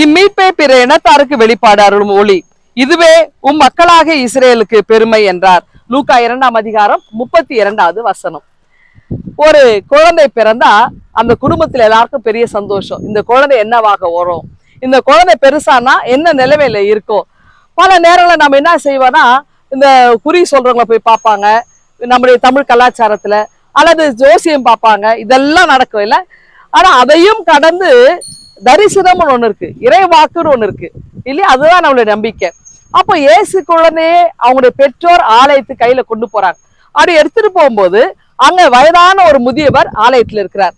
இம்மீட்பே பிற இனத்தாருக்கு வெளிப்பாடு அருளும் ஒளி, இதுவே மக்களாக இஸ்ரேலுக்கு பெருமை என்றார். லூக்கா 2 அதிகாரம் 32 ஒரு குழந்தை பிறந்தா அந்த குடும்பத்துல எல்லாருக்கும் பெரிய சந்தோஷம். இந்த குழந்தை என்னவாக வரும், இந்த குழந்தை பெருசானா என்ன நிலைமையில இருக்கும். பல நேரங்களில் நம்ம என்ன செய்வோம்னா, இந்த குறி சொல்றவங்களை போய் பார்ப்பாங்க நம்முடைய தமிழ் கலாச்சாரத்துல, அல்லது ஜோசியம் பார்ப்பாங்க. இதெல்லாம் நடக்கும் இல்ல. ஆனா அதையும் கடந்து தரிசனம்னு ஒண்ணு இருக்கு, இறைவாக்குன்னு ஒண்ணு இருக்கு இல்லையா. அதுதான் நம்மளுடைய நம்பிக்கை. அப்போ இயேசு குழந்தையே அவங்களுடைய பெற்றோர் ஆலயத்து கையில கொண்டு போறாங்க. அப்படி எடுத்துட்டு போகும்போது அங்க வயதான ஒரு முதியவர் ஆலயத்துல இருக்கிறார்.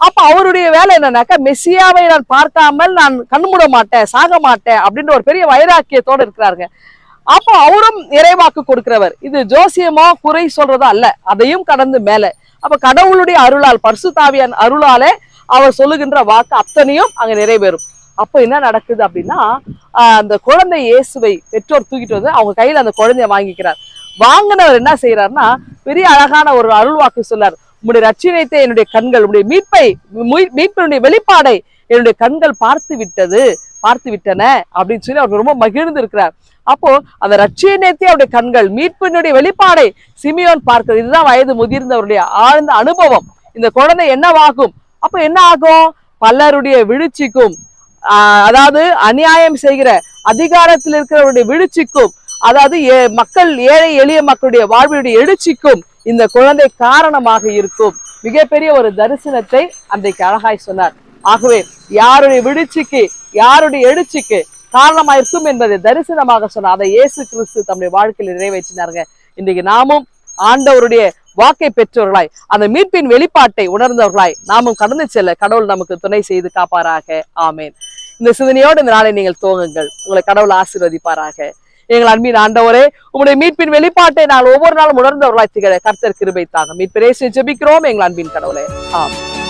அப்ப அவருடைய வேலை என்னன்னாக்கா, மெஸ்ஸியாவை நான் பார்க்காமல் நான் கண்மூட மாட்டேன், சாக மாட்டேன் அப்படின்ற ஒரு பெரிய வைராக்கியத்தோடு இருக்கிறாருங்க. அப்போ அவரும் இறைவாக்கு கொடுக்கிறவர். இது ஜோசியமோ குறை சொல்றதோ அல்ல, அதையும் கடந்து மேல. அப்ப கடவுளுடைய அருளால், பரிசுத்தாவியான் அருளாலே அவர் சொல்லுகின்ற வாக்கு அத்தனையும் அங்க நிறைவேறும். அப்ப என்ன நடக்குது அப்படின்னா, அந்த குழந்தை இயேசுவை பெற்றோர் தூக்கிட்டு வந்து அவங்க கையில அந்த குழந்தைய வாங்கிக்கிறார். வாங்கினவர் என்ன செய்யறாருன்னா, பெரிய அழகான ஒரு அருள்வாக்கு சொல்லார். உங்களுடைய ரட்சியத்தை என்னுடைய கண்கள், உங்களுடைய மீட்பினுடைய வெளிப்பாடை என்னுடைய கண்கள் பார்த்து விட்டன அப்படின்னு சொல்லி அவர் ரொம்ப மகிழ்ந்து இருக்கிறார். அப்போ அந்த ரட்சியத்தை அவருடைய கண்கள், மீட்பினுடைய வெளிப்பாடை சிமியோன் பார்க்கிறது. இதுதான் வயது முதிர்ந்தவருடைய ஆழ்ந்த அனுபவம். இந்த குழந்தை என்னவாகும்? அப்ப என்ன ஆகும்? பலருடைய வீழ்ச்சிக்கும், அதாவது அநியாயம் செய்கிற அதிகாரத்தில் இருக்கிறவருடைய வீழ்ச்சிக்கும், அதாவது மக்கள், ஏழை எளிய மக்களுடைய வாழ்வினுடைய எழுச்சிக்கும் இந்த குழந்தை காரணமாக இருக்கும். மிகப்பெரிய ஒரு தரிசனத்தை அன்றைக்கு அழகாய் சொன்னார். ஆகவே யாருடைய வீழ்ச்சிக்கு, யாருடைய எழுச்சிக்கு காரணமாயிருக்கும் என்பதை தரிசனமாக சொன்னார். அதை இயேசு கிறிஸ்து தம்முடைய வாழ்க்கையில் நிறைவேற்றினாருங்க. இன்றைக்கு நாமும் ஆண்டவருடைய வாக்கை பெற்றவர்களாய், அந்த மீட்பின் வெளிப்பாட்டை உணர்ந்தவர்களாய் நாமும் கடந்து செல்ல கடவுள் நமக்கு துணை செய்து காப்பாராக. ஆமேன். இந்த சிந்தனையோடு இந்த நாளை நீங்கள் துவங்குங்கள். உங்களை கடவுள் ஆசீர்வதிப்பாராக. எங்கள் அன்பின் ஆண்டவரே, உங்களுடைய மீட்பின் வெளிப்பாட்டை நாங்கள் ஒவ்வொரு நாளும் உணர்ந்தவர்களாய் திகழ கர்த்தர் கிருபை தாங்க. மீட்பு இயேசுவை ஜெபிக்கிறோம் எங்கள் அன்பின் கடவுளே. ஆமென்.